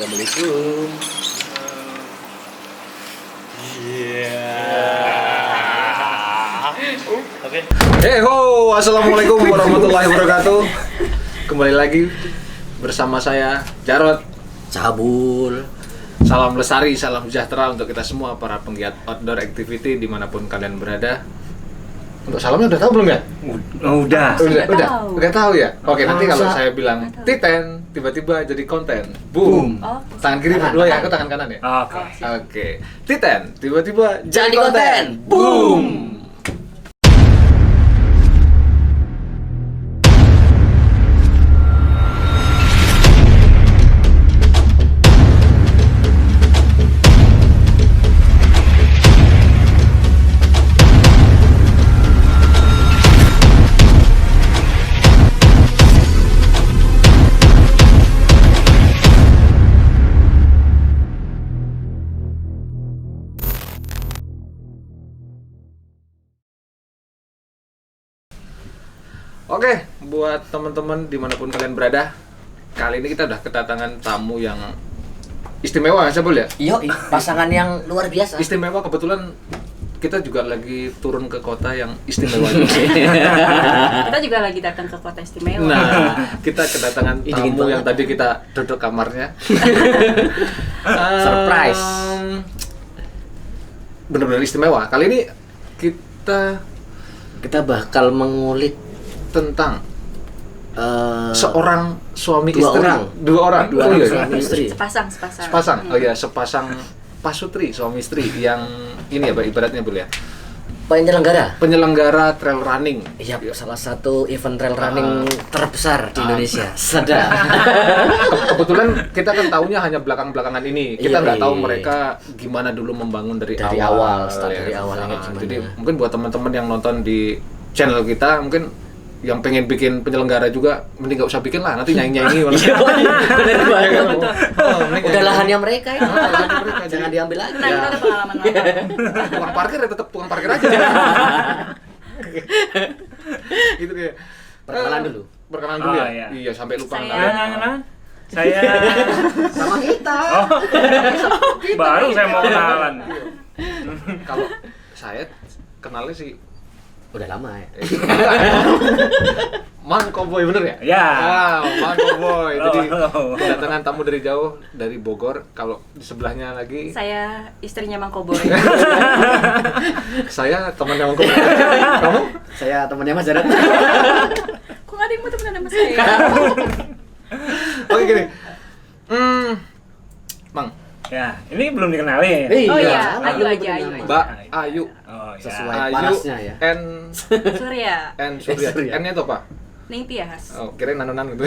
Assalamualaikum. Oke. Assalamualaikum warahmatullahi wabarakatuh. Kembali lagi bersama saya Jarot. Cabul. Salam lestari, salam sejahtera untuk kita semua para penggiat outdoor activity dimanapun kalian berada. Untuk salamnya udah tahu belum ya? Udah. Udah tahu ya. Oke, nanti kalau saya bilang titen, tiba-tiba jadi konten. Boom. Oh, Tangan kiri berdua ya, aku tangan kanan ya. Oke. Oke. Titen, tiba-tiba Jadi konten. Boom. Oke, buat teman-teman dimanapun kalian berada, kali ini kita udah kedatangan tamu yang istimewa, siapa ya? Yoi, pasangan yang luar biasa. Istimewa, kebetulan kita juga lagi turun ke kota yang istimewa juga. kita juga lagi datang ke kota istimewa. Nah, kita kedatangan Ih, dingin tamu yang banget. tadi kita duduk kamarnya. Surprise. Benar-benar istimewa. Kali ini kita bakal mengulik tentang seorang suami dua istri. orang. Dua orang. Dua Oh, orang iya. suami istri. Sepasang. Sepasang. Oh ya, sepasang pasutri suami istri yang ini ya, Pak, ibaratnya Bu ya. Penyelenggara trail running. Iya, salah satu event trail running terbesar di Indonesia. Sedap. Kebetulan kita kan tahunya hanya belakang-belakangan ini. Kita Iya, nggak tahu iya. mereka gimana dulu membangun dari awal, start ya. dari awalnya Nah, gimana. jadi mungkin buat teman-teman yang nonton di channel kita, mungkin yang pengen bikin penyelenggara juga, mending nggak usah bikin lah, nanti nyanyi-nyanyi. Iya, bener banget. Mending Udah lahannya mereka ini. lahannya mereka, Jangan jadi- diambil lagi. Nah, kita ada pengalaman apa? tukang parkir ya tetap tukang parkir aja. Gitu kayak. Perkenalan dulu. Perkenalan dulu ya. Iya. Iya, sampai lupa Saya- nggak. Saya Sama kita. baru saya mau kenalan. Kalau saya kenalnya sih Udah lama ya. Man Cowboy, bener ya? Ya. Man Cowboy. Jadi Halo. kedatangan tamu dari jauh, dari Bogor. Kalau di sebelahnya lagi, Saya istrinya Mang Koboy. saya temannya Mang Cowboy. Kamu? Saya temannya Mas Jarot. Kok nggak ada yang mau temenan sama saya? Oke, gini. Mang, Ya, ini belum dikenalin. Oh Ayo iya, Ayu aja, Ayu. Mbak Ayu. Oh, ya. Sesuai Ayu parasnya ya. Surya, N Surya. Surya. N-nya itu apa? Ning Tias. Oh, kirain nanunan gitu.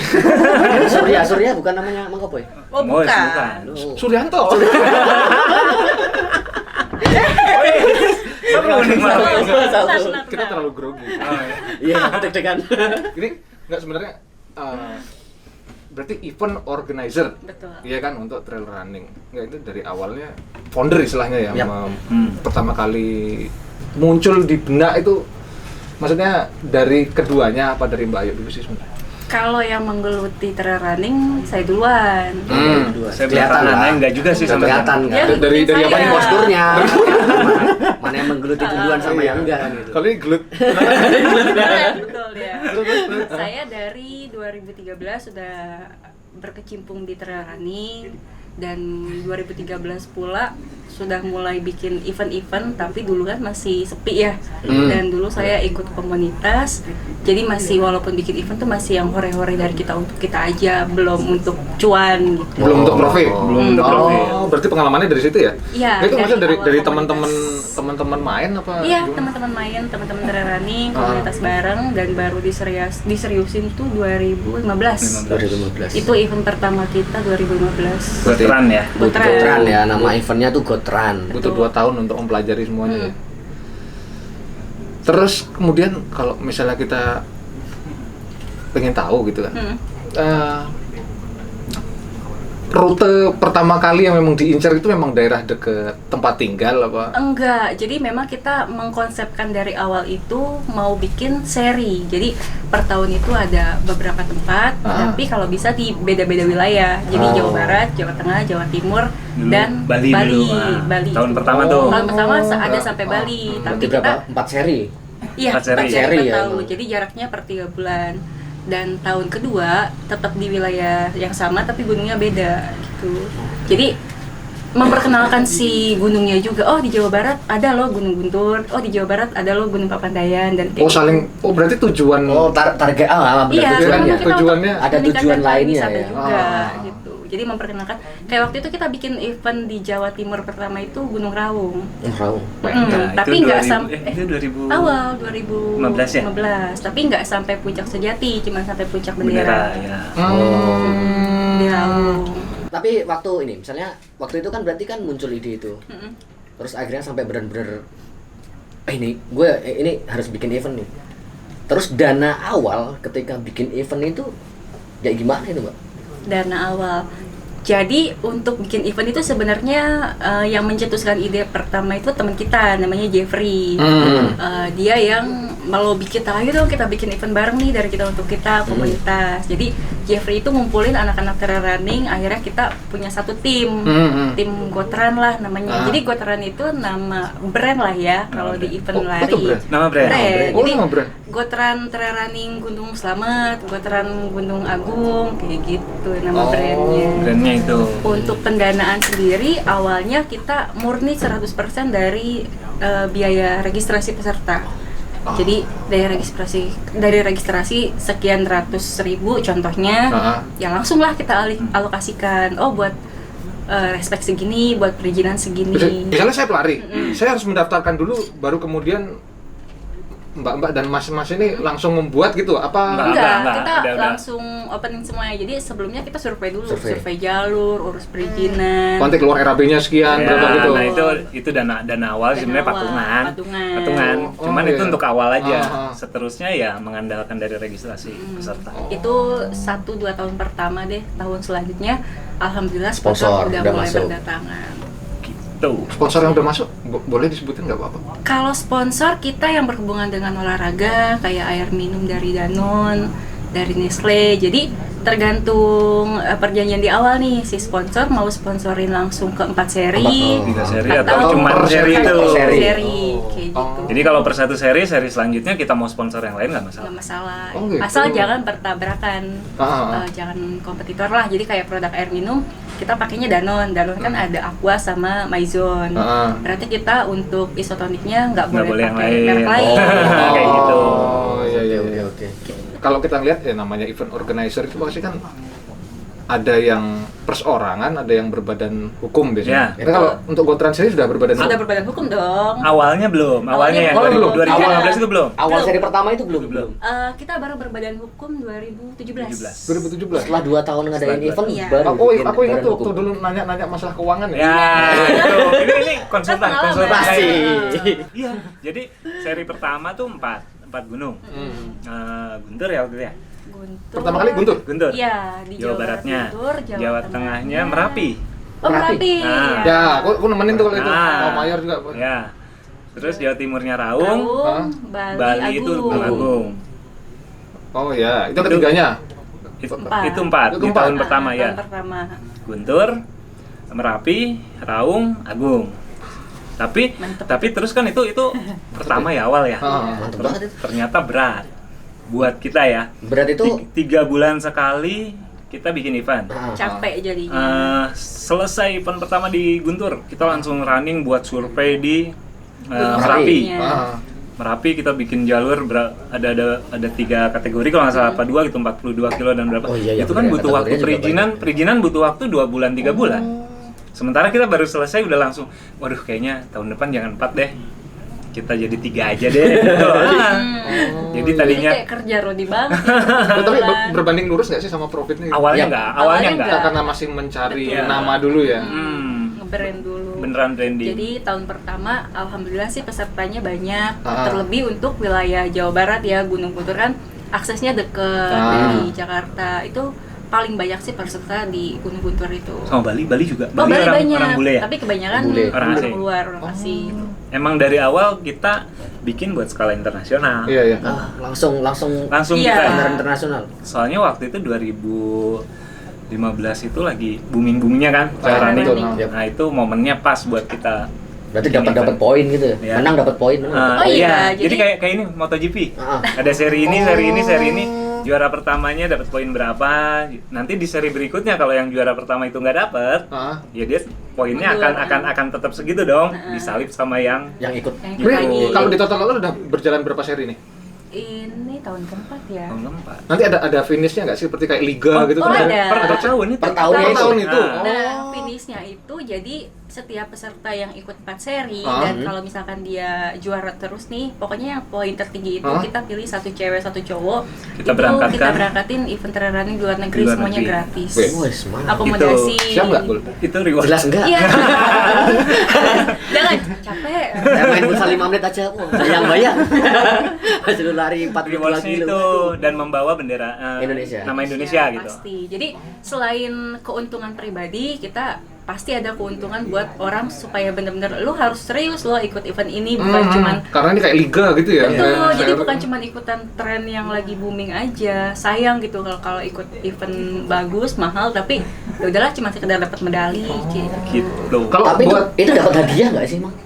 Surya bukan namanya Mang Kopoy. Oh Mois, bukan. Aduh. Suryanto. Seru nih, Mas. Kita terlalu grogi. Oh, ya. Iya, deg-degan. Ini nggak sebenarnya berarti event organizer. Betul. Iya kan, untuk trail running. Nggak, itu dari awalnya founder istilahnya ya. Yap. Pertama kali muncul di benak itu, maksudnya dari keduanya apa dari Mbak Ayu dulu sih sebenarnya? Kalau yang menggeluti trail running, saya duluan. Saya Kelihatan belakangan lah. enggak juga sih sama Kelihatan Ya, kan. Dari saya. apa nih, Posturnya. Mana yang menggeluti duluan sama yang enggak gitu. Kalau ini gelut. Betul ya. Saya dari 2013 sudah berkecimpung di trail running, dan 2013 pula sudah mulai bikin event-event, tapi dulu kan masih sepi ya. Dan dulu saya ikut komunitas, jadi masih walaupun bikin event tuh masih yang hore-hore dari kita untuk kita aja, belum untuk cuan gitu. Belum untuk profit. Belum untuk profit. Oh, berarti pengalamannya dari situ ya? Iya, Itu maksudnya dari dari awal teman-teman main apa? Iya, gimana? teman-teman main, teman-teman trail running, komunitas bareng, dan baru diseriusin tuh 2015. 2015. Itu event pertama kita 2015. Veteran ya. Gotran ya, nama eventnya tuh Gotran. Butuh 2 tahun untuk mempelajari semuanya ya. Terus kemudian kalau misalnya kita pengen tahu gitu kan, rute pertama kali yang memang diincar itu memang daerah deket tempat tinggal apa? Enggak, jadi memang kita mengkonsepkan dari awal itu mau bikin seri. Jadi per tahun itu ada beberapa tempat, tapi kalau bisa di beda-beda wilayah. Jadi Jawa Barat, Jawa Tengah, Jawa Timur, Dulu dan Bali dulu, Bali. tahun itu. pertama tuh. Tahun pertama ada sampai Bali, tapi Berarti berapa? kita 4 seri. iya 4 seri. 4 Seri per ya, tahun. emang. Jadi jaraknya per 3 bulan. Dan tahun kedua tetap di wilayah yang sama tapi gunungnya beda gitu. Jadi memperkenalkan si gunungnya juga. Oh, di Jawa Barat ada loh Gunung Guntur. Oh, di Jawa Barat ada loh Gunung Papandayan dan kayak Oh saling, oh berarti tujuan Oh, target benar iya, tujuannya. karena kita Tujuannya untuk ada meningkatkan tujuan lainnya pariwisata ya. juga Ah. gitu. Jadi memperkenalkan kayak waktu itu kita bikin event di Jawa Timur pertama itu Gunung Raung. Raung. Nah, Tapi itu nggak 2000 sampai itu 2000 awal 2015 ya? tapi nggak sampai puncak sejati, cuma sampai puncak bendera bendera. ya. Di Raung. Tapi waktu ini misalnya waktu itu kan berarti kan muncul ide itu. Mm-mm. Terus akhirnya sampai benar-benar ini harus bikin event nih. Terus dana awal ketika bikin event itu kayak gimana itu, Mbak? Dana awal. Jadi untuk bikin event itu sebenarnya yang mencetuskan ide pertama itu teman kita namanya Jeffrey. Dia yang melobi kita, ayo dong kita bikin event bareng nih dari kita untuk kita komunitas. Jadi Jeffrey itu ngumpulin anak-anak trail running, akhirnya kita punya satu tim, tim Gotran lah namanya. Jadi Gotran itu nama brand lah ya kalau di event lari. itu brand? Nama brand. Oh, Jadi nama brand. Gotran Trail Running Gunung Slamet, Gotran Gunung Agung, kayak gitu nama brandnya. Brandnya itu. Untuk pendanaan sendiri awalnya kita murni 100% dari biaya registrasi peserta. Jadi dari registrasi sekian ratus ribu contohnya, ya langsung lah kita alokasikan. Oh buat respect segini, buat perizinan segini. Misalnya saya pelari, saya harus mendaftarkan dulu, baru kemudian mbak-mbak dan mas-mas ini langsung membuat gitu apa? Enggak, kita udah. langsung opening semuanya. Jadi sebelumnya kita survei dulu, Survei. survei jalur, urus perizinan. Nanti keluar RAB-nya sekian, Ya, berapa gitu. nah itu dana awal Dana sebenarnya awal, patungan. patungan. Cuman Oh, itu iya. untuk awal aja. Ah. Seterusnya ya mengandalkan dari registrasi peserta. Itu 1-2 tahun pertama deh. Tahun selanjutnya alhamdulillah Sponsor sponsor udah udah mulai masuk. berdatangan. Tuh. Sponsor yang udah masuk, boleh disebutin nggak apa-apa? Kalau sponsor kita yang berhubungan dengan olahraga kayak air minum dari Danone, dari Nestle. Jadi tergantung perjanjian di awal nih si sponsor mau sponsorin langsung ke 4 seri, 3 seri atau atau cuma per seri seri. itu. Per seri. kayak gitu. Jadi kalau per satu seri selanjutnya kita mau sponsor yang lain nggak masalah. Nggak masalah, Oh, gitu. asal jangan bertabrakan, Ah. jangan kompetitor lah. Jadi kayak produk air minum kita pakainya Danone kan ada Aqua sama Maison. Berarti kita untuk isotoniknya nggak Nggak boleh boleh yang pakai lain. merek lain. Kayak gitu. Oh, iya, iya, iya. Oke. Kalau kita lihat ya namanya event organizer itu pasti kan ada yang perseorangan, ada yang berbadan hukum biasanya. Ya. Nah, kalau untuk Gotran sendiri sudah berbadan Sudah hukum. berbadan hukum dong. Awalnya belum. Awalnya yang belum. 2015 itu belum. Awal Belum. seri pertama itu belum. Kita baru berbadan hukum 2017. 2017. Setelah 2 tahun ngadain Setelah event Iya. baru. Aku bikin ingat tuh badan waktu hukum. dulu nanya-nanya masalah keuangan ya. Ya, itu. Ini konsultan Pengalaman. Pasti. Iya. Jadi seri pertama tuh 4 gunung. Guntur ya waktu itu ya. Guntur. Pertama kali Guntur. Guntur. Iya, di Jawa Baratnya. Guntur, Jawa Tengahnya Merapi. Oh, Merapi. Nah. Ya, aku nemenin tuh kalau itu. Nah. Mau mayor juga. Ya. Terus Jawa Timurnya Raung, Raung, Bali itu Gunung Agung. Oh ya, itu ketiganya. Itu Empat. itu 4 Itu di empat. tahun pertama ya. Tahun pertama. Guntur, Merapi, Raung, Agung. Tapi Mantep. terus kan itu pertama ya awal ya. Mantep banget itu. Ternyata berat buat kita ya. Berat itu 3 bulan sekali kita bikin event. Capek jadinya. Selesai event pertama di Guntur, kita langsung running buat survei di Gunung Merapi. Merapinya. Merapi kita bikin jalur ada 3 kategori kalau nggak salah apa 2 gitu 42 kilo dan berapa. Oh, iya, itu bener kan ya, butuh waktu kategorinya juga perizinan butuh waktu 2 bulan 3 bulan. Sementara kita baru selesai udah langsung, waduh kayaknya tahun depan jangan 4 deh. Kita jadi 3 aja deh gitu. Jadi tadinya Jadi kayak kerja Rodi banget. Tapi berbanding lurus nggak sih sama profitnya? awalnya Ya. enggak, Awalnya awalnya enggak. enggak. Karena masih mencari Betul. nama dulu ya. Nge-brand dulu. Beneran branding. Jadi tahun pertama alhamdulillah sih pesertanya banyak. Ah. Terlebih untuk wilayah Jawa Barat ya, Gunung Guntur kan aksesnya deket Ah. dari Jakarta. Itu paling banyak sih peserta di Gunung Guntur itu. Sama Bali juga. Oh, Bali orang, banyak, orang bule ya? tapi kebanyakan Bule. Orang asing. luar, orang asing. Emang dari awal kita bikin buat skala internasional. Iya, iya. Langsung Langsung Iya. kita. standar internasional. Soalnya waktu itu 2015 itu lagi booming-boomingnya kan trail Ah, running. betul. Nah, itu momennya pas buat kita. Berarti bikin dapat event. poin gitu ya. Iya. Menang dapat poin. Oh iya, jadi jadi- kayak ini MotoGP. Ah. Ada seri ini, seri ini. Juara pertamanya dapat poin berapa? Nanti di seri berikutnya kalau yang juara pertama itu nggak dapet, Ah. ya dia poinnya Mundur. akan tetap segitu dong, disalip sama yang Yang ikut. Yang Gitu. ikut lagi. Kalau di total udah berjalan berapa seri nih? Ini tahun keempat ya. tahun keempat. Nanti ada finishnya nggak sih seperti kayak liga gitu oh, kan? ada. Per tahun itu. Per tahunnya Per itu. tahun itu. Nah, Nah, finishnya itu jadi setiap peserta yang ikut 4 seri Ah. dan kalau misalkan dia juara terus nih, pokoknya yang poin tertinggi itu Ah. kita pilih 1 cewek 1 cowok. Kita Itu berangkatkan. kita berangkatin event trail running di luar negeri, Di luar semuanya negeri. gratis. Wih. Wes, mana? Akomodasi. Siap nggak, Bul? itu reward. Jelas enggak? Iya. Jangan capek. Saya main futsal 5 menit aja, yang bayar. Masih lu lari 42 Rewardsnya kilo. itu dan membawa bendera Indonesia. nama Indonesia gitu. Pasti. Jadi selain keuntungan pribadi, kita pasti ada keuntungan buat orang supaya bener-bener lu harus serius lo ikut event ini, bukan cuman Karena ini kayak liga gitu ya. betul. Kayak- Jadi bukan cuman ikutan tren yang lagi booming aja. Sayang gitu kalau ikut event bagus, mahal, tapi ya udahlah cuma sekedar dapat medali gitu. Gitu. Kalau Tapi buat itu dapat hadiah nggak sih, Mang?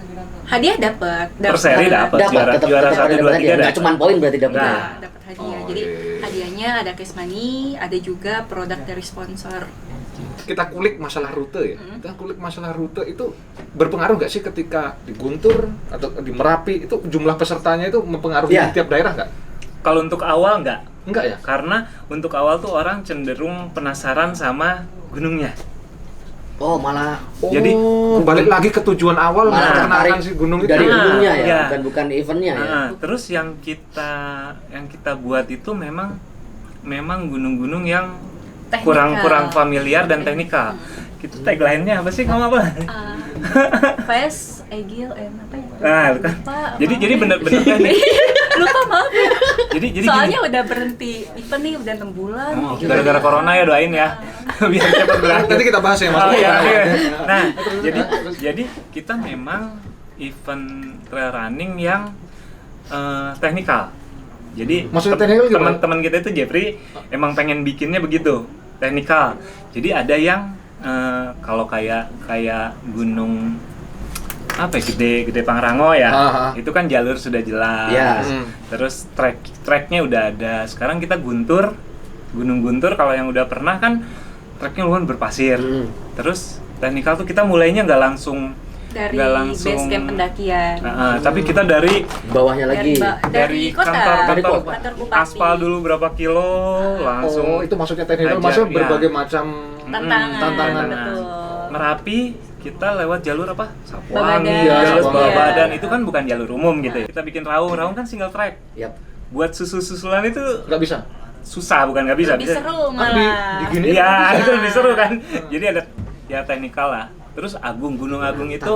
Hadiah dapat. Per seri dapat juara tetap juara tetap 1 ada 2 dapat 3 hadiah. Nggak dapat. cuma poin berarti dapatnya. Nah. Dapat hadiah. Oh, Jadi iya. hadiahnya ada cash money, ada juga produk dari sponsor. kita kulik masalah rute ya. Kita kulik masalah rute itu berpengaruh nggak sih ketika di Guntur atau di Merapi itu jumlah pesertanya itu mempengaruhi Iya. tiap daerah nggak? Kalau untuk awal enggak. Enggak ya? Karena untuk awal tuh orang cenderung penasaran sama gunungnya. Oh, malah Jadi, balik lagi ke tujuan awal malah mengenalkan tertarik si gunung itu. dari Ah, gunungnya ya, iya. bukan eventnya ya. Nah, terus yang kita buat itu memang gunung-gunung yang Teknikal. kurang familiar dan teknikal. Gitu tagline-nya apa sih kamu apa? Fast, Egil, apa ya? Nah, itu kan. Lupa, Jadi maaf. bener-bener teknik. Lupa, maaf ya. Jadi Soalnya gini. udah berhenti event nih udah 6 bulan. Oh, gara-gara corona ya doain ya. Biar cepat berakhir. Nanti kita bahas ya Mas. Oh, iya, Nah, iya. Nah, jadi kita memang event trail running yang teknikal. Jadi Maksudnya teknikal gimana? teman-teman kita itu Jeffrey emang pengen bikinnya begitu, teknikal. Jadi ada yang kalau kayak gunung apa ya, gede Pangrango ya, itu kan jalur sudah jelas. Iya. Terus tracknya udah ada. Sekarang kita Gunung Guntur kalau yang udah pernah kan tracknya lumayan berpasir. Terus teknikal tuh kita mulainya nggak langsung Dari base camp pendakian. tapi kita dari Bawahnya lagi. Dari kota. kantor Kantor bupati. aspal dulu berapa kilo langsung Oh, itu maksudnya teknikal, Ajar, maksudnya ya. berbagai macam Tantangan. Nah, Betul. Merapi kita lewat jalur apa? Sapuangi, Babadan. terus Iya. Babadan itu kan bukan jalur umum gitu ya. Kita bikin raung kan single track. Yap. Buat susulan itu nggak bisa. susah, bukan nggak bisa. Lebih seru Kan di malah. gini Iya, itu lebih seru kan. Jadi ada ya teknikal lah. Terus Gunung Agung itu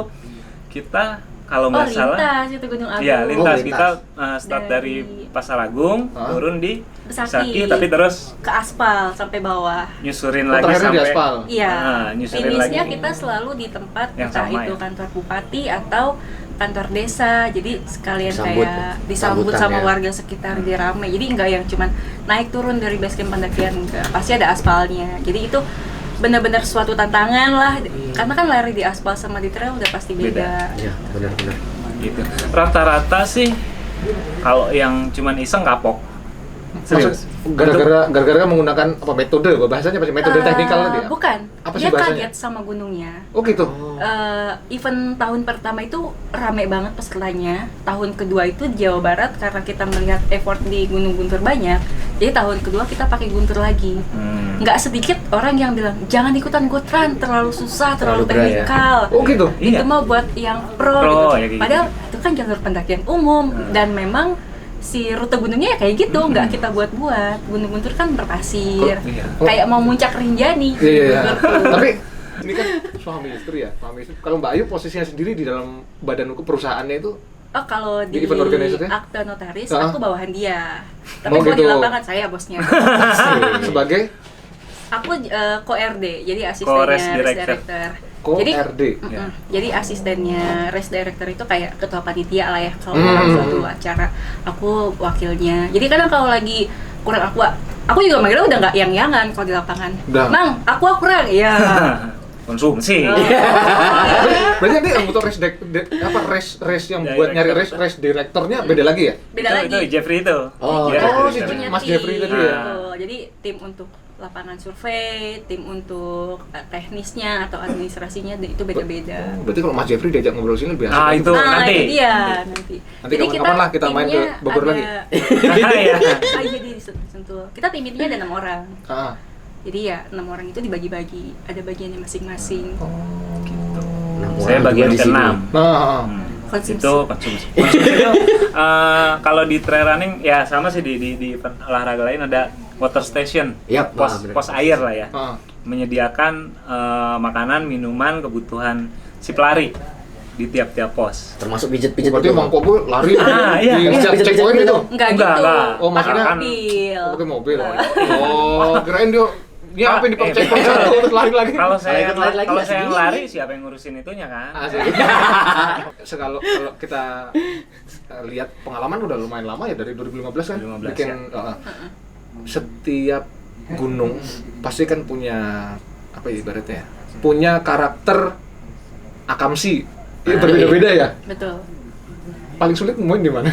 kita kalau Oh, nggak salah lintas itu Gunung Agung. iya, lintas. lintas. Kita start dari Pasar Agung, turun di Besaki. tapi terus Ke aspal sampai bawah. nyusurin Oh, lagi terakhirnya di sampai aspal. Iya. nyusurin Finishnya lagi. kita selalu di tempat Yang entah sama itu ya? kantor bupati atau kantor desa. Jadi sekalian Disambut. kayak disambut Sambutan sama ya. warga sekitar, jadi rame. Jadi nggak yang cuman naik turun dari base camp pendakian, enggak. Pasti ada aspalnya. Jadi itu benar-benar suatu tantangan lah. Karena kan lari di aspal sama di trail udah pasti beda. Iya, benar-benar. Gitu. Rata-rata sih kalau yang cuman iseng kapok. Serius. Maksud, gara-gara menggunakan apa metode, bahasanya apa sih? Metode teknikal tadi ya? Bukan. Apa sih Dia bahasanya? kaget sama gunungnya. Oh gitu. Event tahun pertama itu rame banget pesertanya. Tahun kedua itu Jawa Barat karena kita melihat effort di Gunung Guntur banyak. Jadi tahun kedua kita pakai Guntur lagi. Nggak sedikit orang yang bilang jangan ikutan Gotran, terlalu susah, terlalu Terlalu berat ya. teknikal. Oh gitu. Itu Iya. mau buat yang pro, Pro, gitu. ya kayak Padahal itu kan jalur pendakian umum dan memang si rute gunungnya ya kayak gitu, nggak kita buat-buat. Gunung Guntur kan berpasir, Iya. kayak mau muncak Rinjani. Iya, iya. Gitu. Tapi ini kan suami istri ya, suami istri. Kalau Mbak Ayu posisinya sendiri di dalam badan hukum perusahaannya itu Oh, kalau Di di event organizer-nya? akte notaris, Ah. aku bawahan dia. Tapi Oh, kalau di gitu. lapangan saya bosnya. sebagai Aku co-RD, jadi Co-race asistennya race director. director. Jadi Co-RD. Ya. jadi asistennya race director itu kayak ketua panitia lah ya kalau dalam suatu acara. Aku wakilnya. Jadi kadang kalau lagi kurang aku juga manggilnya udah nggak yang-yangan kalau di lapangan. Udah. Mang, aku kurang. Iya. Konsumsi. Berarti nanti yang butuh race yang buat nyari race direkturnya beda lagi ya? Beda lagi. Itu Jeffrey itu. Oh, Dia oh, race si director. Mas Jeffrey tadi ya? Betul. Jadi tim untuk lapangan survei, tim untuk teknisnya atau administrasinya itu beda-beda. Berarti kalau Mas Jeffrey diajak ngobrol sini biasa. Ah, itu. nanti. Itu dia nanti. Nanti kapan-kapan lah kita main ke timnya Bogor lagi. Iya. Jadi Sentul. Kita tim intinya ada 6 orang. Ah. Jadi ya 6 orang itu dibagi-bagi, ada bagiannya masing-masing. Saya bagian ke-6. Nah, Konsumsi. Itu konsumsi. Konsumsi itu kalau di trail running ya sama sih di olahraga lain ada water station. Yap, bener. Pos air lah ya. ah. Menyediakan makanan, minuman, kebutuhan si pelari di tiap-tiap pos. Termasuk pijet-pijet Berarti itu. Mang Kobo lari iya. di Iya, setiap bisa-bisa checkpoint gitu. itu. Enggak Enggak, gitu. enggak. Oh, maksudnya mobil. pakai mobil. Oh, kirain dia apa di checkpoint satu terus lari lagi. Kalau saya Kalau ikut lari lagi kalau ya saya yang sendiri. lari siapa yang ngurusin itunya kan? Asik. Kalau kita lihat pengalaman udah lumayan lama ya dari 2015 kan 2015 bikin ya. Setiap gunung pasti kan punya apa ya ibaratnya ya? Punya karakter akamsi. Ini berbeda-beda ya. Betul. Paling sulit nemuin di mana?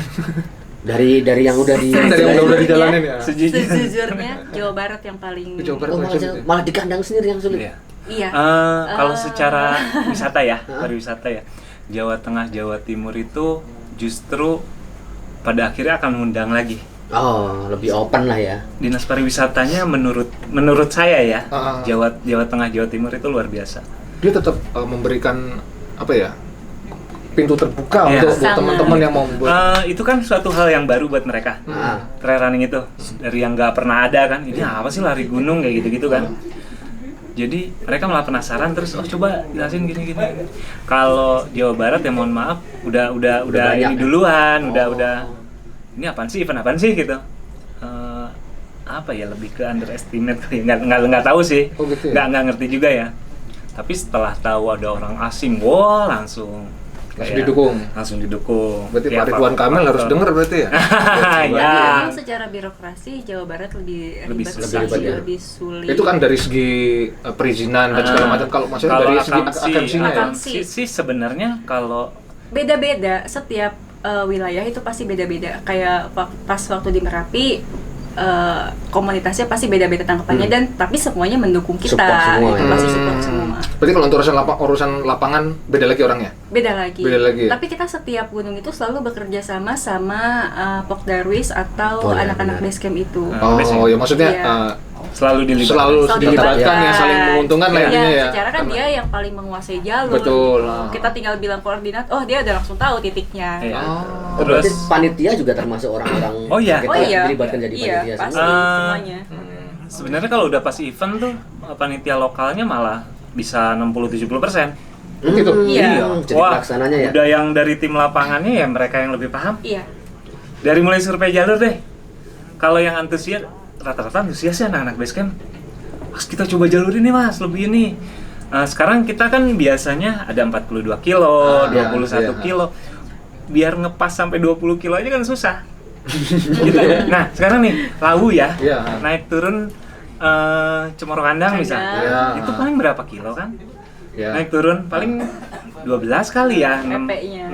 Dari yang udah di Dari yang udah dijalanin ya. Sejujurnya Jawa Barat yang paling Di Jawa Barat Oh, paling sulit ya? malah di kandang sendiri yang sulit. Iya. Iya. Kalau secara wisata ya, pariwisata ya, Jawa Tengah, Jawa Timur itu justru pada akhirnya akan mengundang lagi. Oh, lebih open lah ya. Dinas pariwisatanya menurut saya ya, Ah. Jawa Tengah, Jawa Timur itu luar biasa. Dia tetap memberikan apa ya? Pintu terbuka Iya. untuk buat Sama. teman-teman yang mau buat Itu kan suatu hal yang baru buat mereka. Ah. Trail running itu dari yang nggak pernah ada kan, ini apa sih lari gunung kayak gitu-gitu kan. Jadi mereka malah penasaran terus coba jelasin gini. Kalau Jawa Barat ya mohon maaf udah banyak, ini ya? duluan, udah ini apaan sih event apaan sih gitu. Apa ya lebih ke underestimate kali, nggak tahu sih, Oh, gitu ya? nggak ngerti juga ya. Tapi setelah tahu ada orang asing, wah langsung langsung didukung. Berarti Ya, Pak Ridwan Kamil harus denger berarti ya? ya. Memang secara birokrasi Jawa Barat lebih Lebih ribet susah. sih, Lebih ribet ya. lebih sulit. Itu kan dari segi perizinan dan segala macam. Kalau maksudnya Kalau dari segi akamsi akamsinya ya. Akamsi. sih sebenarnya kalau Beda-beda, setiap wilayah itu pasti beda-beda. Kayak pas waktu di Merapi komunitasnya pasti beda-beda tanggapannya dan tapi semuanya mendukung kita. Support semua, Itu ya. pasti support semua. Berarti kalau untuk urusan lapangan beda lagi orangnya. Beda lagi. Beda lagi ya? Tapi kita setiap gunung itu selalu bekerja sama sama Pok Darwis atau Oh, ya, anak-anak benar. basecamp itu. Basic. Oh, ya maksudnya Iya. selalu dilibatkan. selalu Selalu dilibatkan dilibatkan. ya, saling menguntungkan lah Iya, intinya ya. secara kan Karena- dia yang paling menguasai jalur. Betul. gitu. Kita tinggal bilang koordinat, oh dia udah langsung tahu titiknya. Iya. Oh, Terus Berarti panitia juga termasuk orang-orang Oh, iya. kita Oh iya, dilibatkan jadi iya, panitia pasti semua. semuanya. sebenarnya kalau udah pas event tuh panitia lokalnya malah bisa 60-70%. Gitu? Iya. Jadi pelaksananya ya. Udah yang dari tim lapangannya ya mereka yang lebih paham. Iya. Dari mulai survei jalur deh. Kalau yang antusias, rata-rata antusias ya anak-anak basecamp. Mas kita coba jalur ini mas, lebih ini. Sekarang kita kan biasanya ada 42 kilo, 21 iya. kilo. Biar ngepas sampai 20 kilo aja kan susah. Gitu. Nah sekarang nih, Lawu ya, Iya. naik turun Cemoro Kandang misalnya. Iya. Itu paling berapa kilo kan? Ya. Naik turun paling 12 kali ya, 6 PP-nya.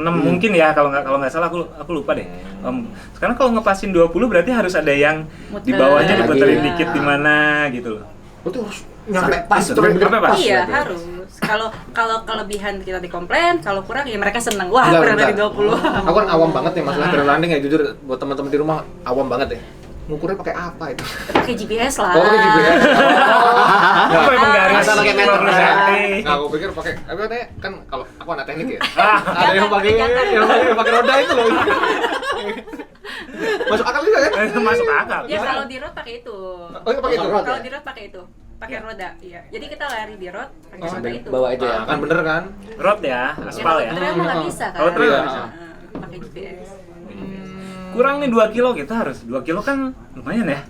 mungkin ya kalau nggak salah aku lupa deh. Sekarang kalau ngepasin 20 berarti harus ada yang di Muter. bawahnya diputerin Lagi. dikit di mana gitu loh. Berarti harus Sampai pas, bener-bener sampai pas. pas. Iya, berarti. harus. Kalau kelebihan kita dikomplain, kalau kurang ya mereka seneng. Wah, Bentar, kurang dari bentar. 20. Aku kan awam banget nih masalah trail running ya, jujur buat teman-teman di rumah awam banget ya. Ngukurnya pakai apa itu? Pakai GPS lah. Oh, pakai GPS. Apa yang menggaris masa pakai meter? 20 cm? Nah, aku pikir pakai apa namanya? Kan kalau aku anak teknik ya. Ah, Ada yang pakai roda itu loh. Masuk akal juga kan? masuk akal. Ya kalau di road pakai itu. Oh, itu pakai itu. Road Kalau ya? di road pakai itu. Pakai roda, iya. Jadi kita lari di road pakai roda Sambil itu. bawa itu ya. Nah, kan bener kan? Road ya, aspal ya. Trail mah nggak bisa kan? Kalau trail nggak bisa. Pakai GPS. Gua kurang nih 2 kilo, kita harus 2 kilo kan lumayan ya.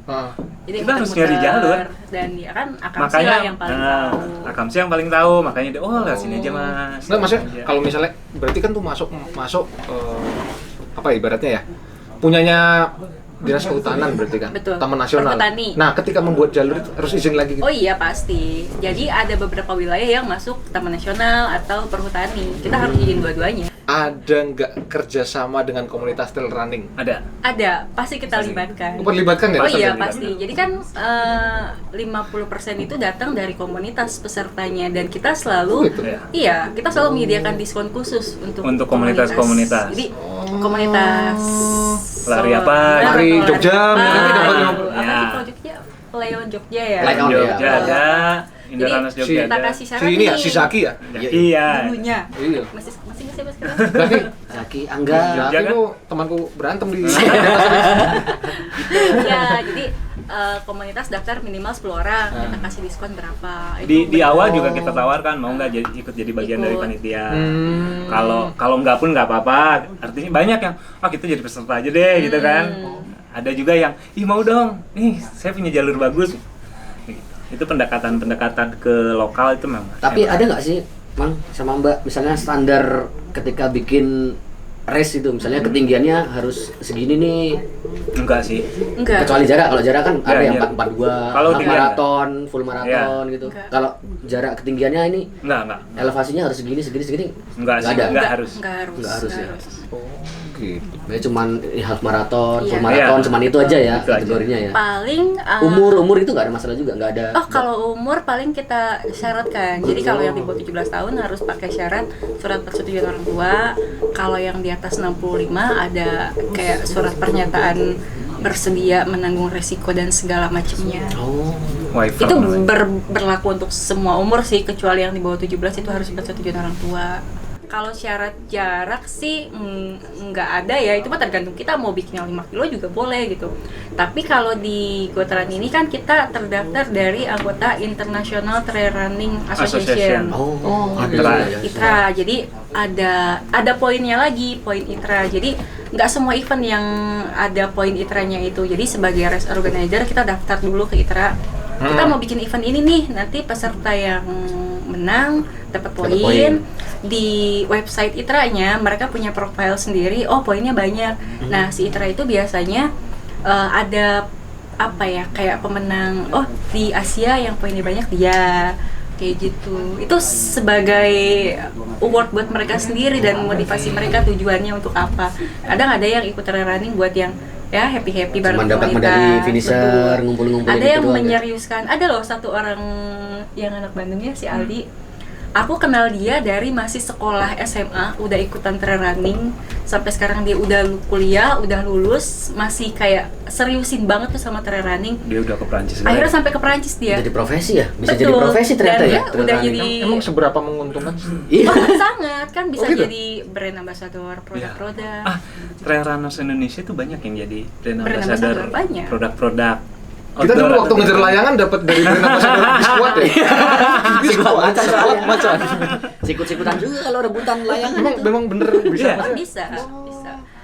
Jadi Kita harus muter-muter, nyari jalur. dan ya kan akamsi Makanya lah yang paling tahu. Akamsi yang paling tahu, makanya dia lewat sini aja Mas. Nggak, maksudnya Sini aja. kalau misalnya berarti kan tuh masuk apa ya, ibaratnya ya, punyanya Dinas Kehutanan berarti kan, Betul. Taman Nasional. Perhutani. Nah, ketika membuat jalur itu harus izin lagi gitu. Oh iya pasti. Jadi ada beberapa wilayah yang masuk Taman Nasional atau Perhutani. Kita harus izin dua-duanya. Ada nggak kerjasama dengan komunitas trail running? Ada. Ada, pasti kita Pasti. libatkan. Perlibatkan nggak? Oh iya Terlibat. pasti. Jadi kan 50% itu datang dari komunitas pesertanya dan kita selalu gitu? iya, kita selalu menyediakan diskon khusus untuk komunitas-komunitas. Jadi komunitas Lari apa? Lari Jogja, nanti dapat Ya. apa sih kalau Jogja? Leon Jogja ya. Leon. Jogja ya. ada, Indaranas Si- Jogja Kita ada. kasih syarat Si ini ya, nih. si Zaki ya? Iya. Dulunya. Iya. Masih nggak sih Mas sekarang? Zaki, Zaki Angga. Jogja Zaki kan? tuh temanku berantem di Ya, jadi komunitas daftar minimal 10 orang, kita kasih diskon berapa. Di Itu awal betul. juga kita tawarkan mau nggak ikut jadi bagian dari Ikut. panitia. Hmm. Kalau nggak pun nggak apa-apa. Artinya banyak yang kita jadi peserta aja deh gitu kan. Ada juga yang mau dong. Nih saya punya jalur bagus. Gitu. Itu pendekatan ke lokal itu memang. Tapi ada nggak sih, Mang sama Mbak, misalnya standar ketika bikin race itu, misalnya ketinggiannya harus segini nih, Enggak sih. Enggak. kecuali jarak. Kalau jarak kan ada Ya, yang iya. 442, Kalau half tinggian maraton, full maraton gitu. Enggak. Kalau jarak ketinggiannya ini Enggak. elevasinya harus segini. Enggak sih, ada. enggak harus. Enggak harus. Nggak harus ya. gitu. Ya cuman half maraton, Iya. full maraton, Iya. cuman itu aja ya Itu aja. kategorinya ya. Paling Umur itu nggak ada masalah juga, nggak ada. Oh, kalau umur paling kita syaratkan. Jadi kalau yang di bawah 17 tahun harus pakai syarat surat persetujuan orang tua. Kalau yang di atas 65 ada kayak surat pernyataan bersedia menanggung resiko dan segala macamnya. Oh. Waiver Itu namanya. berlaku untuk semua umur sih, kecuali yang di bawah 17 itu harus persetujuan orang tua. Kalau syarat jarak sih nggak ada ya, itu mah tergantung kita mau bikin yang 5 kilo juga boleh gitu. Tapi kalau di Gotaran ini kan kita terdaftar dari anggota International Trail Running Association. Oh, ada ITRA. juga ya. ITRA, jadi ada poinnya lagi, poin ITRA. Jadi nggak semua event yang ada poin ITRA-nya itu. Jadi sebagai race organizer kita daftar dulu ke ITRA. Kita mau bikin event ini nih, nanti peserta yang menang dapat Dapat poin. poin. Di website ITRA-nya mereka punya profile sendiri. Oh, poinnya banyak. Nah, si ITRA itu biasanya ada apa ya, kayak pemenang. Oh, di Asia yang poinnya banyak dia. Kayak gitu. Itu sebagai award buat mereka sendiri dan motivasi mereka, tujuannya untuk apa. Kadang ada yang ikut trail running buat yang ya happy bareng Cuman dapat komunitas. medali finisher, Betul. ngumpul-ngumpul Ada gitu yang doang ya? menyeriuskan. Ada loh satu orang yang anak Bandungnya, si Aldi. Aku kenal dia dari masih sekolah SMA, udah ikutan trail running. Sampai sekarang dia udah kuliah, udah lulus, masih kayak seriusin banget tuh sama trail running. Dia udah ke Prancis. Akhirnya sampai ke Perancis dia. Jadi profesi ya? Bisa Betul. jadi profesi ternyata Dan ya? dia trail udah running. jadi Emang seberapa menguntungkan sih? Iya. Oh, sangat kan bisa Oh, gitu? jadi brand ambassador produk-produk. Trail Runners Indonesia tuh banyak yang jadi brand Brand ambassador ambassador, banyak. produk-produk. Kita dulu outdoor waktu atau ngejar layangan dapat dari brand ambassador Biskuat ya. Sikuat Macan. Sikut-sikutan juga kalau rebutan layangan itu. Memang bener bisa. Iya. Mas? Bisa.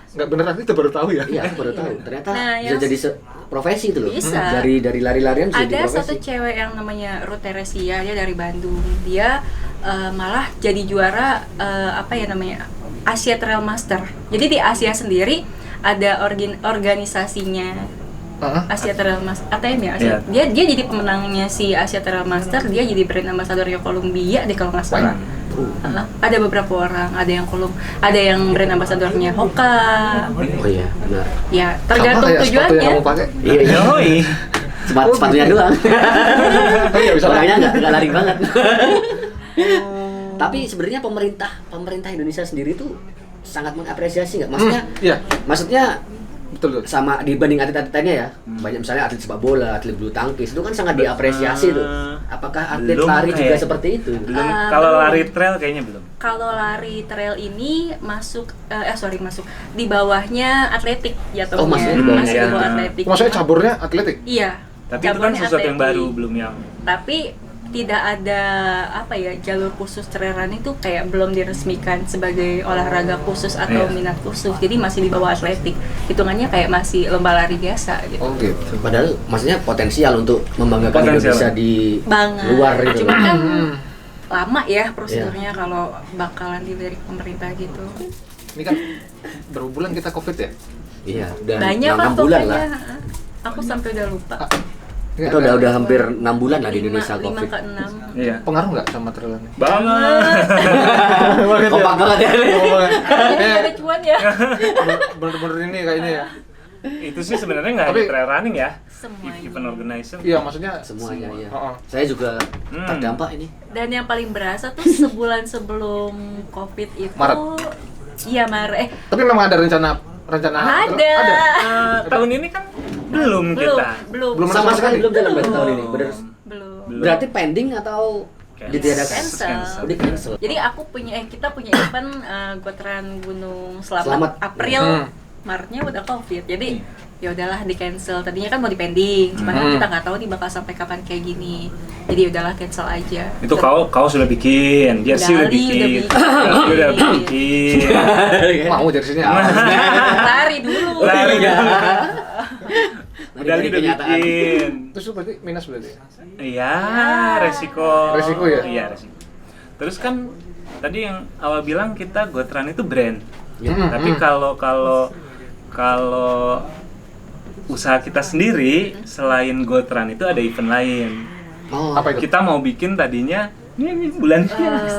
Nggak beneran, kita baru tahu ya. Iya, aku baru tahu. Ternyata Nah, bisa yang- jadi profesi itu loh. Bisa. Dari lari-larian bisa jadi Ada profesi. satu cewek yang namanya Ruth Teresia, dia dari Bandung. Dia malah jadi juara apa ya namanya, Asia Trail Master. Jadi di Asia sendiri ada organisasinya Asia Trail Master, ATM ya. Asia. Dia jadi pemenangnya si Asia Trail Master. Dia jadi brand ambassador-nya Columbia deh kalau nggak salah. Ada beberapa orang, ada yang brand ambassador-nya Hoka. Oh iya, benar. Ya, tergantung Sama kayak sepatu yang tujuannya. kamu pakai. Iya, iya. Yoi. Sepatunya doang. Oh iya, bisa Orangnya nggak lari banget. Tapi sebenarnya pemerintah Indonesia sendiri tuh sangat mengapresiasi nggak? Maksudnya, Iya, maksudnya betul. sama dibanding atlet-atletnya ya, banyak misalnya atlet sepak bola, atlet bulu tangkis itu kan sangat diapresiasi tuh. Apakah atlet Belum lari juga kayak- seperti itu? Belum. Ah, Kalau belum. lari trail kayaknya belum. Kalau lari trail ini masuk di bawahnya atletik jatuhnya. Oh, maksudnya di bawahnya. Masih di bawah Iya. atletik. Maksudnya caburnya atletik. Iya. Tapi itu kan caburnya sesuatu yang atletik. baru, belum yang Tapi tidak ada jalur khusus trail running tuh kayak belum diresmikan sebagai olahraga khusus atau minat khusus, jadi masih di bawah atletik, hitungannya kayak masih lomba lari biasa gitu. Oh gitu. Padahal maksudnya potensial untuk membanggakan Indonesia di luar itu. Cuma kan lama ya prosedurnya kalau bakalan dari pemerintah gitu. Ini kan berapa bulan kita COVID ya? Iya, udah Banyak 6 bulan lah. Aku sampai udah lupa. Kita udah hampir 6 bulan lah di Indonesia 5 COVID. ke 6. Iya. Pengaruh nggak sama trail running? Banget. Kompak banget ya. Jadi ada cuan ya. Bener-bener ini kayaknya ya. Itu sih sebenarnya nggak Tapi- hanya trail running ya. Semuanya. Event organizer. Iya, maksudnya Semuanya ya. Oh, oh. Saya juga terdampak ini. Dan yang paling berasa tuh sebulan sebelum COVID itu. Maret. Iya, Maret. Tapi memang ada rencana Ada. Tahun ini kan belum kita. Belum. Belum Sama sekali belum jalan berarti Belum. tahun ini. Bener. Belum. Berarti pending atau ditiadakan? Cancel. Di cancel. Jadi kita punya event Gotran Gunung Selamat. Selamat April, Hmm. Maretnya udah COVID. Jadi ya udahlah di cancel. Tadinya kan mau di pending, cuman kan kita nggak tahu nih bakal sampai kapan kayak gini. Jadi udahlah cancel aja. Itu kau sudah bikin, Jersey udah bikin. Jersey udah bikin. Mau jersey-nya. Lari dulu. Lari Iya. Udah udah bikin. Terus itu berarti minus berarti. Iya, resiko. Resiko ya? Iya, resiko. Terus kan tadi yang awal bilang kita Gotran itu brand. Tapi kalau usaha kita sendiri selain Gotran itu ada event lain. Oh, Apa itu? Kita mau bikin tadinya ini bulan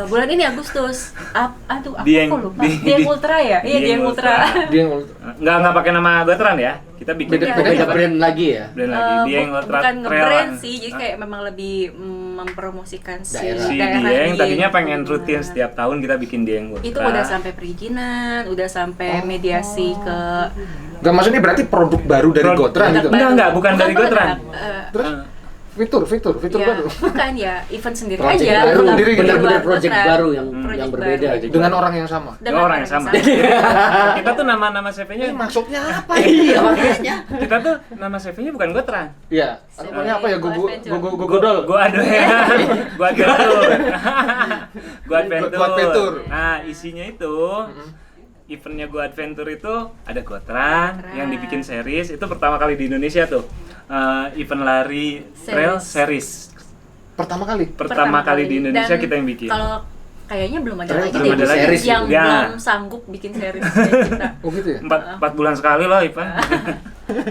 Bulan ini Agustus. Aduh, aku Dieng- kok lupa. di- Dieng Ultra ya? Iya, Dieng Dieng Ultra. Dia nggak pakai nama Gotran ya. Kita bikin beda brand lagi ya. brand lagi. Dieng Ultra Bukan Trail nge-brand Run. sih, jadi kayak memang lebih mempromosikan si Daerah. Si daerah Dieng Dieng. tadinya pengen rutin setiap tahun kita bikin Dieng Ultra. Itu udah sampai perizinan, udah sampai mediasi ke Gak maksudnya berarti produk baru dari Gotran gitu. Enggak, bukan dari Gotran. Terus fitur Ya, baru. bukan ya, event sendiri Project aja. baru, bukan sendiri gitu. benar-benar bukan project Gotran. baru yang Project berbeda baru. gitu. Dengan orang yang sama. Dengan orang yang sama. Kita tuh nama CV-nya Maksudnya apa? Iya, makanya. kita tuh nama CV-nya bukan Gotran. Iya. Namanya apa ya? Adventure. Gua aduh ya. Gua adventure. Gua Adventure. Nah, isinya itu eventnya Gua Adventure itu ada Gotran yang dibikin series. Itu pertama kali di Indonesia tuh. Event lari trail series. Pertama kali. Pertama kali di Indonesia Dan kita yang bikin. Kalau kayaknya belum ada Terus lagi belum deh ada lagi. series yang gitu. Ya. belum sanggup bikin series kayak kita. Oh gitu ya? 4 bulan sekali loh event.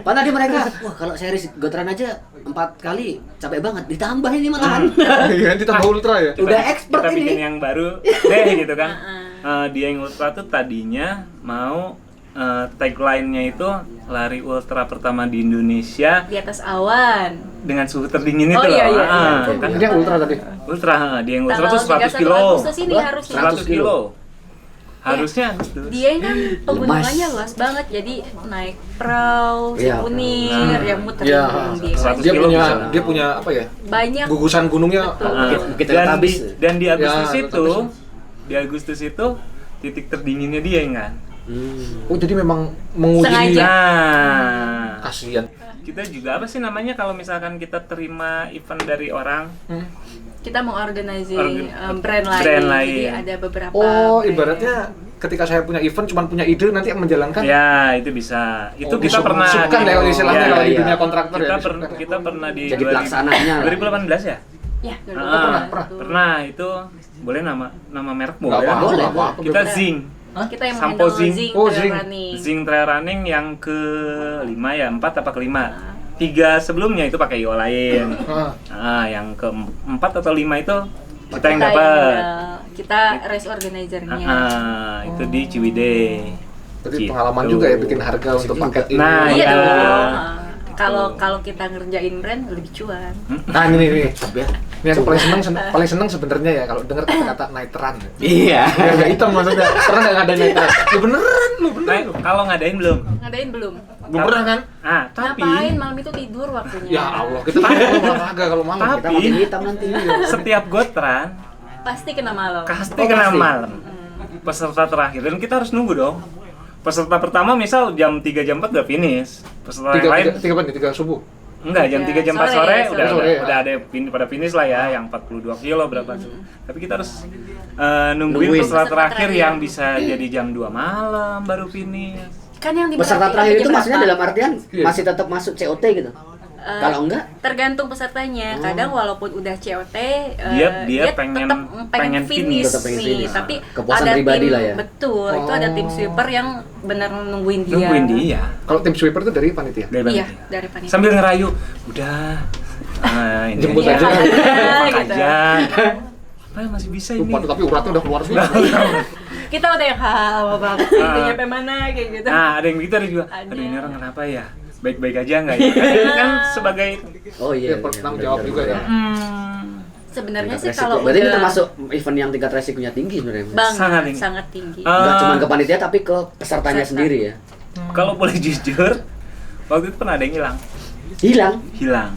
Pak tadi mereka, wah kalau series Gotran aja 4 kali capek banget, ditambah ini malahan. Iya, ditambah ultra ya. Udah expert kita ini. bikin yang baru deh gitu kan. Dieng Ultra tuh tadinya mau tagline-nya itu lari ultra pertama di Indonesia Di atas awan. dengan suhu terdingin itu Oh, iya, loh. iya, iya. Kan Ini yang ultra tadi. ultra, Dieng Ultra Tanggal tuh 100 31 kilo. Agustus ini Wah, harusnya. 100 kilo. Harusnya Agustus. Dia kan pegunungannya luas banget, jadi naik perahu, Iya. souvenir, yang muter Iya. di 100 Dia kilo punya bisa. dia punya apa ya? banyak. Gugusan gunungnya. Bukit dan, Teletabis. dan di Agustus Ya, itu Teletabis. di Agustus itu titik terdinginnya Dieng kan. Oh, jadi memang menguji. Sengaja. Nah, Kasihan. kita juga apa sih namanya kalau misalkan kita terima event dari orang Kita mau organizing Organ- brand lain. brand Jadi lain. ada beberapa Oh, brand. ibaratnya ketika saya punya event cuman punya ide nanti yang menjalankan. ya itu bisa itu Oh, kita pernah disubkan ya istilahnya ya, kalau di iya. dunia kontraktor kita, ya. disubkan. kita pernah di Jadi pelaksananya lah. 2018 ya Ya, dulu. pernah itu boleh nama merek Nggak boleh apa-apa, boleh. nggak apa-apa. kita Zing Kita yang Sampo menghandle Zing. Zing, Oh, trail Zing. running. Zing Trail Running yang ke-5 ya 4 apa ke-5 3 sebelumnya itu pakai IO lain yang ke-4 atau 5 itu kita yang dapat Kita race organizer-nya. itu di Ciwidey. Jadi Gitu. pengalaman juga ya bikin harga untuk paket ini. Nah, Iya iya. dong. Kalau kita ngerjain brand lebih cuan. Nah, ini. Ya. Ini aku paling seneng sebenarnya ya kalau dengar kata-kata night run. Iya. Biar nggak hitam maksudnya. Pernah nggak ngadain night run? Lu beneran. Nah, kalau ngadain belum? Ngadain belum? Belum pernah kan? Tapi Ngapain malam itu tidur waktunya? Ya Allah, kita tahu kalau olahraga kalau malam. Tapi- Kita makin hitam nanti. setiap Gotran Pasti kena malam. pasti kena malam. Peserta terakhir dan kita harus nunggu dong. Peserta pertama misal jam 3 jam 4 udah finish. Peserta yang lain 3 subuh. Enggak, jam 3 jam 4 Sore, sore, sore. udah ada pada finish lah ya, yang 42 kilo berapa tuh. Tapi kita harus nungguin Nungguin. peserta Peserta terakhir terakhir. yang bisa jadi jam 2 malam baru finish. Kan yang Peserta diberangkatkan terakhir jam itu maksudnya berapa? dalam artian Iya. masih tetap masuk COT gitu. Kalau enggak, tergantung pesertanya. Kadang walaupun udah COT, Dia pengen pengen finish, Tetap pengen nih. finish. Tapi Kepuasan ada pribadi tim, lah ya. Betul, itu ada tim sweeper yang benar nungguin dia. Nungguin dia. Kalau tim sweeper itu dari panitia. Dari Iya, panitia. dari panitia. Sambil ngerayu, udah ini Jemput aja. aja. Jemput Gitu. aja. Apa masih bisa ini? Lupa tuh, tapi uratnya udah keluar semua. Kita udah yang lama banget sih, udah nyampe mana kayak gitu. Nah, ada yang begitu ada juga. Ada. Aduh, ini orang kenapa ya? Baik-baik aja nggak ya? Kan sebagai oh iya. Iya, tanggung jawab juga ya. Sebenarnya Tingkat sih resiko. kalau Berarti ini udah termasuk event yang tingkat resikonya tinggi sebenarnya. Sangat tinggi. sangat tinggi. Enggak Eh, cuma ke panitia tapi ke pesertanya Peserta. sendiri ya. Kalau boleh jujur, waktu itu pernah ada yang hilang. Hilang. Hilang.